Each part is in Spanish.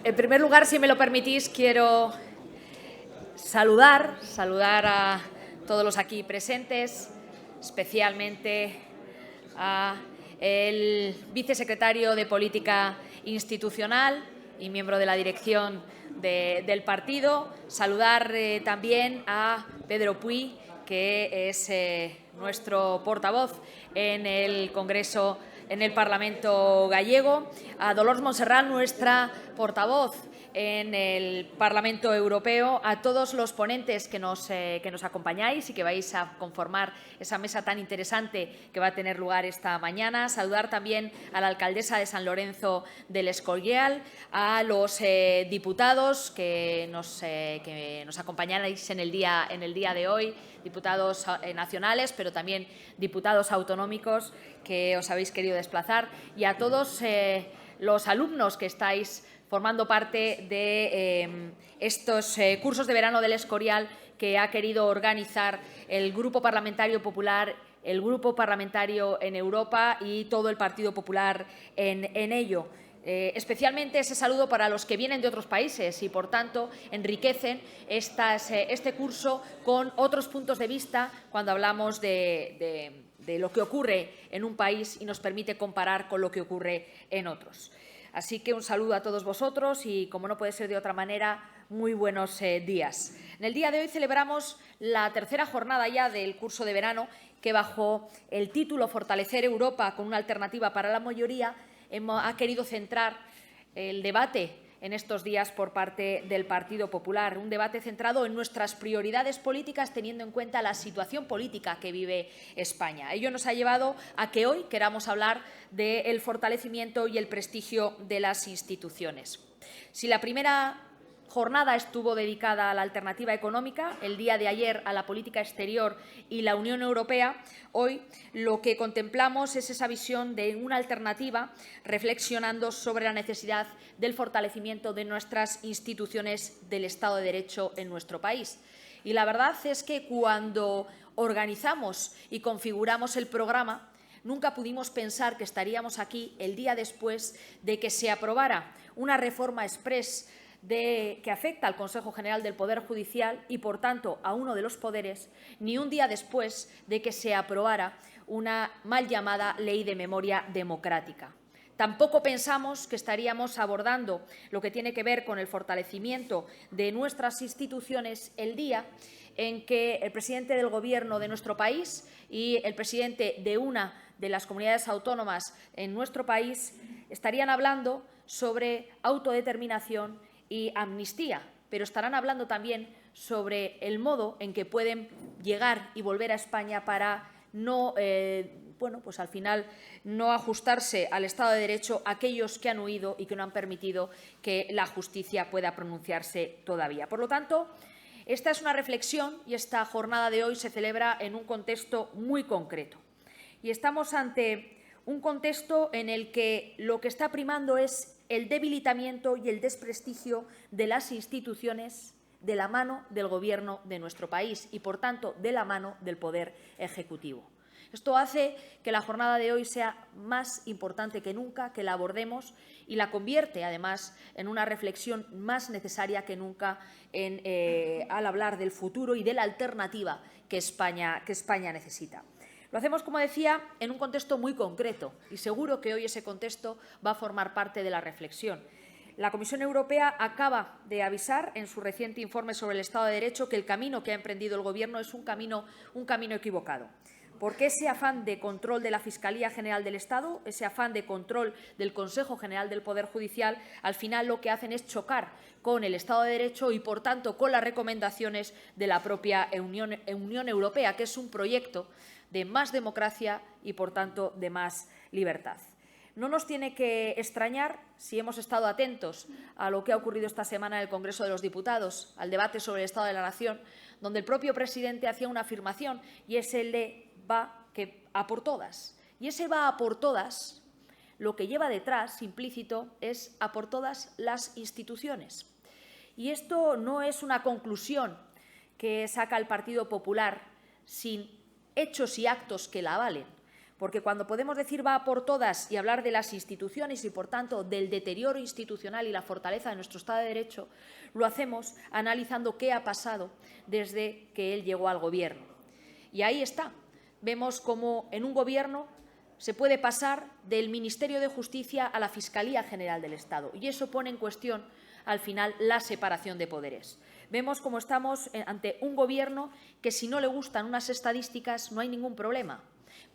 En primer lugar, si me lo permitís, quiero saludar a todos los aquí presentes, especialmente al vicesecretario de Política Institucional y miembro de la dirección del partido. Saludar también a Pedro Puy, que es nuestro portavoz en el Congreso, en el Parlamento gallego, a Dolors Montserrat, nuestra portavoz en el Parlamento Europeo, a todos los ponentes que nos acompañáis y que vais a conformar esa mesa tan interesante que va a tener lugar esta mañana. Saludar también a la alcaldesa de San Lorenzo del Escorial, a los diputados que nos acompañáis en el día de hoy, diputados nacionales, pero también diputados autonómicos que os habéis querido desplazar, y a todos los alumnos que estáis formando parte de estos cursos de verano del Escorial que ha querido organizar el Grupo Parlamentario Popular, el Grupo Parlamentario en Europa y todo el Partido Popular en ello. Especialmente ese saludo para los que vienen de otros países y, por tanto, enriquecen este curso con otros puntos de vista cuando hablamos de lo que ocurre en un país y nos permite comparar con lo que ocurre en otros. Así que un saludo a todos vosotros y, como no puede ser de otra manera, muy buenos días. En el día de hoy celebramos la tercera jornada ya del curso de verano que, bajo el título Fortalecer Europa con una alternativa para la mayoría, ha querido centrar el debate en estos días por parte del Partido Popular, un debate centrado en nuestras prioridades políticas teniendo en cuenta la situación política que vive España. Ello nos ha llevado a que hoy queramos hablar del fortalecimiento y el prestigio de las instituciones. Si la primera jornada estuvo dedicada a la alternativa económica, el día de ayer a la política exterior y la Unión Europea, hoy lo que contemplamos es esa visión de una alternativa reflexionando sobre la necesidad del fortalecimiento de nuestras instituciones del Estado de Derecho en nuestro país. Y la verdad es que cuando organizamos y configuramos el programa, nunca pudimos pensar que estaríamos aquí el día después de que se aprobara una reforma exprés que afecta al Consejo General del Poder Judicial y, por tanto, a uno de los poderes, ni un día después de que se aprobara una mal llamada Ley de Memoria Democrática. Tampoco pensamos que estaríamos abordando lo que tiene que ver con el fortalecimiento de nuestras instituciones el día en que el presidente del Gobierno de nuestro país y el presidente de una de las comunidades autónomas en nuestro país estarían hablando sobre autodeterminación y amnistía, pero estarán hablando también sobre el modo en que pueden llegar y volver a España para no, pues al final no ajustarse al Estado de Derecho aquellos que han huido y que no han permitido que la justicia pueda pronunciarse todavía. Por lo tanto, esta es una reflexión y esta jornada de hoy se celebra en un contexto muy concreto. Y estamos ante un contexto en el que lo que está primando es el debilitamiento y el desprestigio de las instituciones de la mano del Gobierno de nuestro país y, por tanto, de la mano del Poder Ejecutivo. Esto hace que la jornada de hoy sea más importante que nunca, que la abordemos y la convierte, además, en una reflexión más necesaria que nunca al hablar del futuro y de la alternativa que España necesita. Lo hacemos, como decía, en un contexto muy concreto y seguro que hoy ese contexto va a formar parte de la reflexión. La Comisión Europea acaba de avisar en su reciente informe sobre el Estado de Derecho que el camino que ha emprendido el Gobierno es un camino equivocado. Porque ese afán de control de la Fiscalía General del Estado, ese afán de control del Consejo General del Poder Judicial, al final lo que hacen es chocar con el Estado de Derecho y, por tanto, con las recomendaciones de la propia Unión Europea, que es un proyecto de más democracia y, por tanto, de más libertad. No nos tiene que extrañar, si hemos estado atentos a lo que ha ocurrido esta semana en el Congreso de los Diputados, al debate sobre el Estado de la Nación, donde el propio presidente hacía una afirmación y es el de va a por todas. Y ese va a por todas, lo que lleva detrás, implícito, es a por todas las instituciones. Y esto no es una conclusión que saca el Partido Popular sin hechos y actos que la avalen, porque cuando podemos decir va por todas y hablar de las instituciones y, por tanto, del deterioro institucional y la fortaleza de nuestro Estado de Derecho, lo hacemos analizando qué ha pasado desde que él llegó al Gobierno. Y ahí está. Vemos cómo en un Gobierno se puede pasar del Ministerio de Justicia a la Fiscalía General del Estado, y eso pone en cuestión, al final, la separación de poderes. Vemos cómo estamos ante un Gobierno que, si no le gustan unas estadísticas, no hay ningún problema,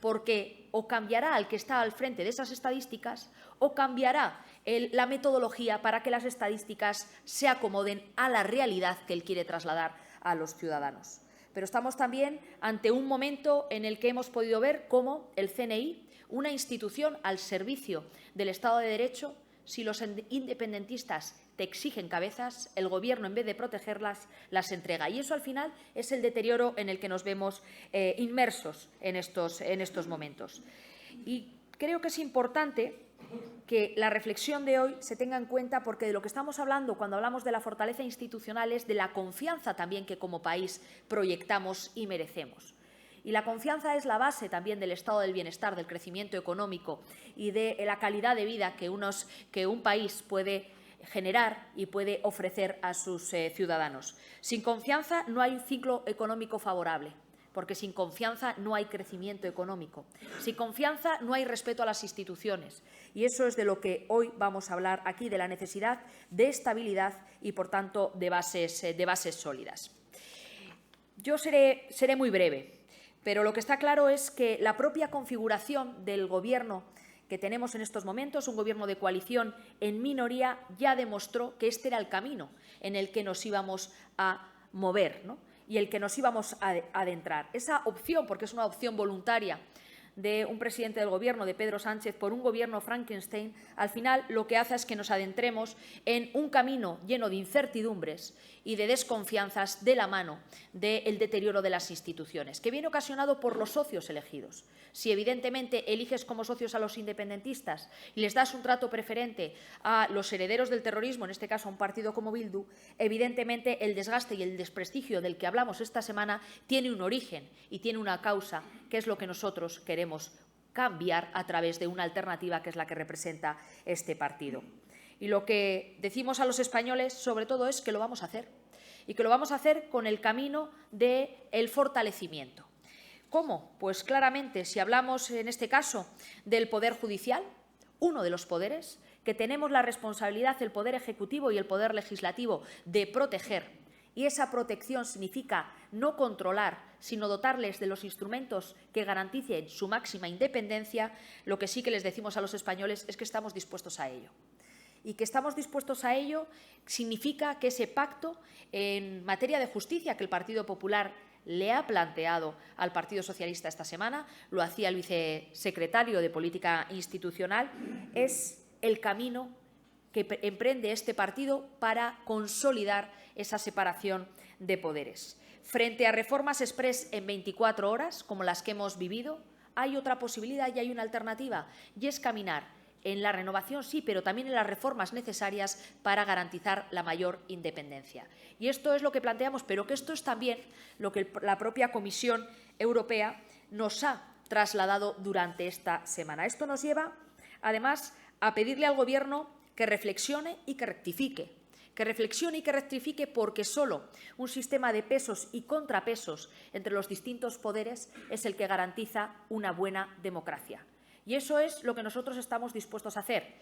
porque o cambiará al que está al frente de esas estadísticas o cambiará la metodología para que las estadísticas se acomoden a la realidad que él quiere trasladar a los ciudadanos. Pero estamos también ante un momento en el que hemos podido ver cómo el CNI, una institución al servicio del Estado de Derecho, si los independentistas te exigen cabezas, el Gobierno, en vez de protegerlas, las entrega. Y eso, al final, es el deterioro en el que nos vemos inmersos en estos momentos. Y creo que es importante que la reflexión de hoy se tenga en cuenta, porque de lo que estamos hablando cuando hablamos de la fortaleza institucional es de la confianza también que como país proyectamos y merecemos. Y la confianza es la base también del estado del bienestar, del crecimiento económico y de la calidad de vida que un país puede generar y puede ofrecer a sus ciudadanos. Sin confianza no hay un ciclo económico favorable, porque sin confianza no hay crecimiento económico. Sin confianza no hay respeto a las instituciones. Y eso es de lo que hoy vamos a hablar aquí, de la necesidad de estabilidad y, por tanto, de bases sólidas. Yo seré muy breve, pero lo que está claro es que la propia configuración del Gobierno que tenemos en estos momentos, un Gobierno de coalición en minoría, ya demostró que este era el camino en el que nos íbamos a mover, ¿no? Y el que nos íbamos a adentrar. Esa opción, porque es una opción voluntaria de un presidente del Gobierno, de Pedro Sánchez, por un Gobierno Frankenstein, al final lo que hace es que nos adentremos en un camino lleno de incertidumbres y de desconfianzas de la mano del deterioro de las instituciones, que viene ocasionado por los socios elegidos. Si evidentemente eliges como socios a los independentistas y les das un trato preferente a los herederos del terrorismo, en este caso a un partido como Bildu, evidentemente el desgaste y el desprestigio del que hablamos esta semana tiene un origen y tiene una causa, que es lo que nosotros queremos cambiar a través de una alternativa que es la que representa este partido. Y lo que decimos a los españoles, sobre todo, es que lo vamos a hacer, y que lo vamos a hacer con el camino del fortalecimiento. ¿Cómo? Pues claramente, si hablamos en este caso del Poder Judicial, uno de los poderes, que tenemos la responsabilidad, el Poder Ejecutivo y el Poder Legislativo, de proteger, y esa protección significa no controlar, sino dotarles de los instrumentos que garanticen su máxima independencia, lo que sí que les decimos a los españoles es que estamos dispuestos a ello. Y que estamos dispuestos a ello significa que ese pacto en materia de justicia que el Partido Popular le ha planteado al Partido Socialista esta semana, lo hacía el vicesecretario de Política Institucional, es el camino que emprende este partido para consolidar esa separación de poderes. Frente a reformas exprés en 24 horas, como las que hemos vivido, hay otra posibilidad y hay una alternativa, y es caminar en la renovación, sí, pero también en las reformas necesarias para garantizar la mayor independencia. Y esto es lo que planteamos, pero que esto es también lo que la propia Comisión Europea nos ha trasladado durante esta semana. Esto nos lleva, además, a pedirle al Gobierno que reflexione y que rectifique. Que reflexione y que rectifique, porque solo un sistema de pesos y contrapesos entre los distintos poderes es el que garantiza una buena democracia. Y eso es lo que nosotros estamos dispuestos a hacer.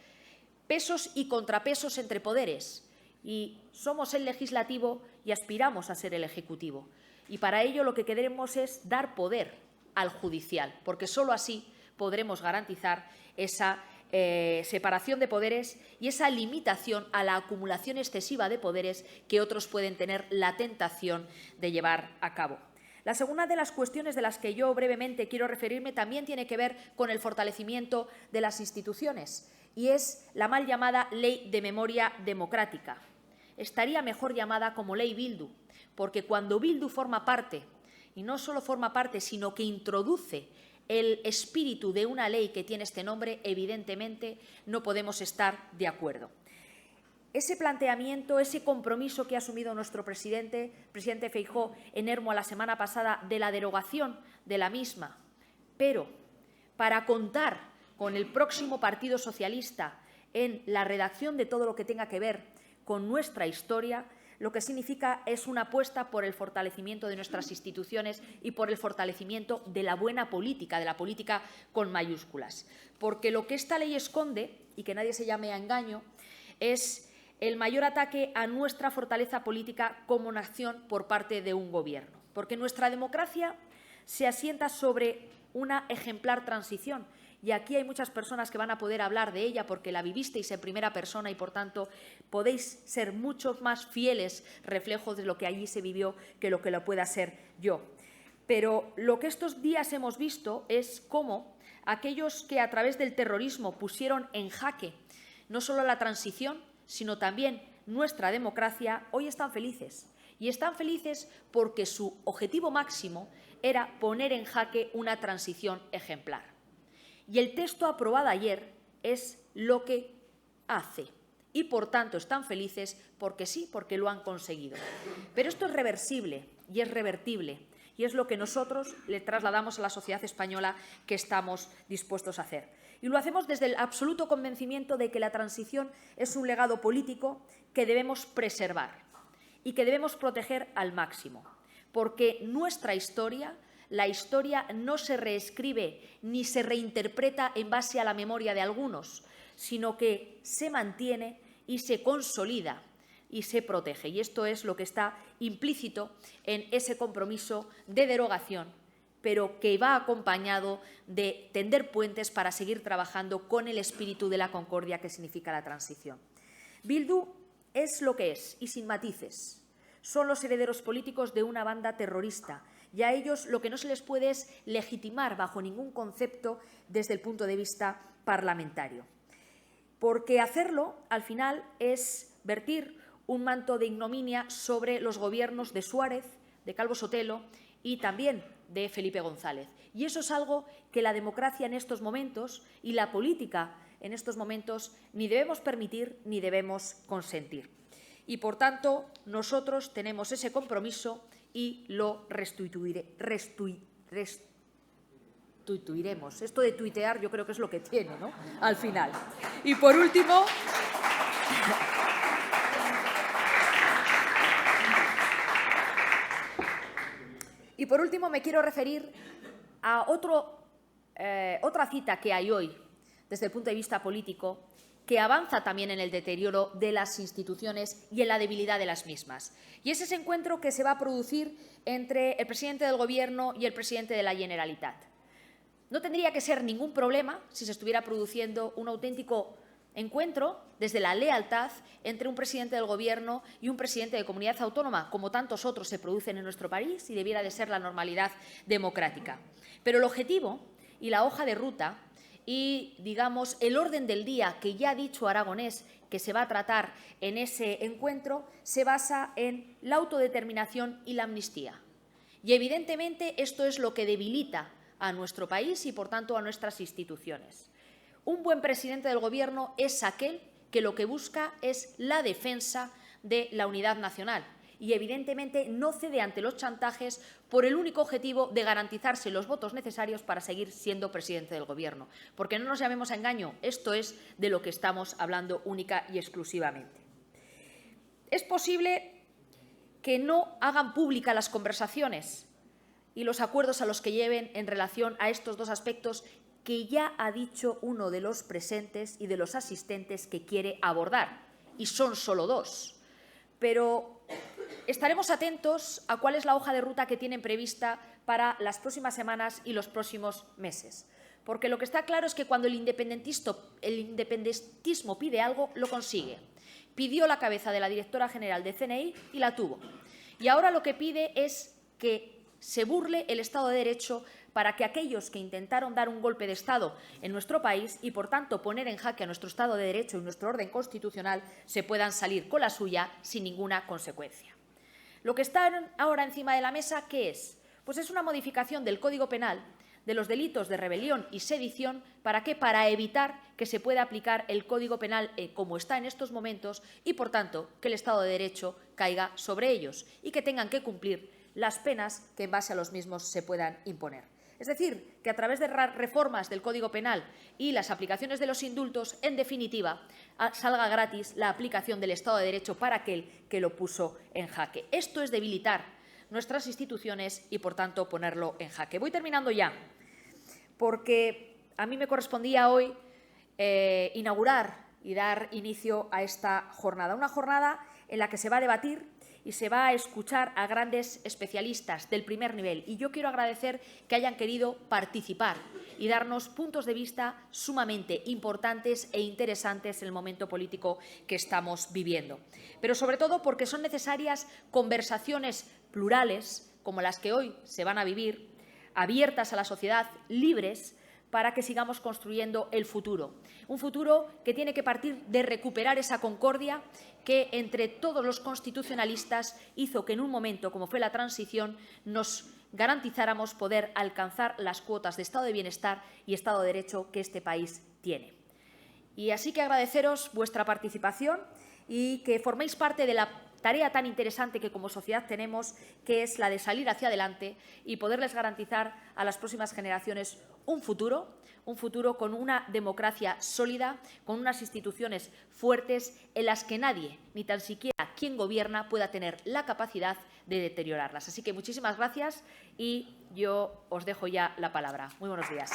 Pesos y contrapesos entre poderes. Y somos el legislativo y aspiramos a ser el ejecutivo. Y para ello lo que queremos es dar poder al judicial, porque solo así podremos garantizar esa separación de poderes y esa limitación a la acumulación excesiva de poderes que otros pueden tener la tentación de llevar a cabo. La segunda de las cuestiones de las que yo brevemente quiero referirme también tiene que ver con el fortalecimiento de las instituciones, y es la mal llamada Ley de Memoria Democrática. Estaría mejor llamada como Ley Bildu, porque cuando Bildu forma parte, y no solo forma parte, sino que introduce el espíritu de una ley que tiene este nombre, evidentemente no podemos estar de acuerdo. Ese planteamiento, ese compromiso que ha asumido nuestro presidente Feijóo en Ermua la semana pasada de la derogación de la misma, pero para contar con el próximo Partido Socialista en la redacción de todo lo que tenga que ver con nuestra historia, lo que significa es una apuesta por el fortalecimiento de nuestras instituciones y por el fortalecimiento de la buena política, de la política con mayúsculas. Porque lo que esta ley esconde, y que nadie se llame a engaño, es el mayor ataque a nuestra fortaleza política como nación por parte de un gobierno. Porque nuestra democracia se asienta sobre una ejemplar transición. Y aquí hay muchas personas que van a poder hablar de ella porque la vivisteis en primera persona y, por tanto, podéis ser mucho más fieles reflejos de lo que allí se vivió que lo pueda ser yo. Pero lo que estos días hemos visto es cómo aquellos que a través del terrorismo pusieron en jaque no solo la transición, sino también nuestra democracia, hoy están felices. Y están felices porque su objetivo máximo era poner en jaque una transición ejemplar. Y el texto aprobado ayer es lo que hace. Y, por tanto, están felices porque sí, porque lo han conseguido. Pero esto es reversible y es revertible. Y es lo que nosotros le trasladamos a la sociedad española que estamos dispuestos a hacer. Y lo hacemos desde el absoluto convencimiento de que la transición es un legado político que debemos preservar y que debemos proteger al máximo. Porque nuestra historia, la historia no se reescribe ni se reinterpreta en base a la memoria de algunos, sino que se mantiene y se consolida y se protege. Y esto es lo que está implícito en ese compromiso de derogación, pero que va acompañado de tender puentes para seguir trabajando con el espíritu de la concordia que significa la transición. Bildu es lo que es y sin matices. Son los herederos políticos de una banda terrorista y a ellos lo que no se les puede es legitimar bajo ningún concepto desde el punto de vista parlamentario. Porque hacerlo, al final, es vertir un manto de ignominia sobre los gobiernos de Suárez, de Calvo Sotelo y también de Felipe González. Y eso es algo que la democracia en estos momentos y la política en estos momentos ni debemos permitir ni debemos consentir. Y, por tanto, nosotros tenemos ese compromiso y lo restituiremos. Esto de tuitear yo creo que es lo que tiene, ¿no?, al final. Y, por último, me quiero referir a otra cita que hay hoy desde el punto de vista político, que avanza también en el deterioro de las instituciones y en la debilidad de las mismas. Y es ese encuentro que se va a producir entre el presidente del Gobierno y el presidente de la Generalitat. No tendría que ser ningún problema si se estuviera produciendo un auténtico encuentro desde la lealtad entre un presidente del Gobierno y un presidente de comunidad autónoma, como tantos otros se producen en nuestro país y debiera de ser la normalidad democrática. Pero el objetivo y la hoja de ruta y, digamos, el orden del día que ya ha dicho Aragonés que se va a tratar en ese encuentro se basa en la autodeterminación y la amnistía. Y, evidentemente, esto es lo que debilita a nuestro país y, por tanto, a nuestras instituciones. Un buen presidente del Gobierno es aquel que lo que busca es la defensa de la unidad nacional y, evidentemente, no cede ante los chantajes por el único objetivo de garantizarse los votos necesarios para seguir siendo presidente del Gobierno. Porque no nos llamemos a engaño, esto es de lo que estamos hablando única y exclusivamente. Es posible que no hagan públicas las conversaciones y los acuerdos a los que lleven en relación a estos dos aspectos que ya ha dicho uno de los presentes y de los asistentes que quiere abordar, y son solo dos. Pero estaremos atentos a cuál es la hoja de ruta que tienen prevista para las próximas semanas y los próximos meses. Porque lo que está claro es que cuando el independentismo pide algo, lo consigue. Pidió la cabeza de la directora general de CNI y la tuvo. Y ahora lo que pide es que se burle el Estado de Derecho para que aquellos que intentaron dar un golpe de Estado en nuestro país y, por tanto, poner en jaque a nuestro Estado de Derecho y nuestro orden constitucional se puedan salir con la suya sin ninguna consecuencia. Lo que está ahora encima de la mesa, ¿qué es? Pues es una modificación del Código Penal de los delitos de rebelión y sedición. ¿Para qué? Para evitar que se pueda aplicar el Código Penal como está en estos momentos y, por tanto, que el Estado de Derecho caiga sobre ellos y que tengan que cumplir las penas que en base a los mismos se puedan imponer. Es decir, que a través de reformas del Código Penal y las aplicaciones de los indultos, en definitiva, salga gratis la aplicación del Estado de Derecho para aquel que lo puso en jaque. Esto es debilitar nuestras instituciones y, por tanto, ponerlo en jaque. Voy terminando ya, porque a mí me correspondía hoy inaugurar y dar inicio a esta jornada. Una jornada en la que se va a debatir y se va a escuchar a grandes especialistas del primer nivel. Y yo quiero agradecer que hayan querido participar y darnos puntos de vista sumamente importantes e interesantes en el momento político que estamos viviendo. Pero sobre todo porque son necesarias conversaciones plurales, como las que hoy se van a vivir, abiertas a la sociedad, libres, para que sigamos construyendo el futuro. Un futuro que tiene que partir de recuperar esa concordia que entre todos los constitucionalistas hizo que en un momento como fue la transición nos garantizáramos poder alcanzar las cuotas de Estado de bienestar y Estado de Derecho que este país tiene. Y así que agradeceros vuestra participación y que forméis parte de la tarea tan interesante que como sociedad tenemos, que es la de salir hacia adelante y poderles garantizar a las próximas generaciones un futuro con una democracia sólida, con unas instituciones fuertes en las que nadie, ni tan siquiera quien gobierna, pueda tener la capacidad de deteriorarlas. Así que muchísimas gracias y yo os dejo ya la palabra. Muy buenos días.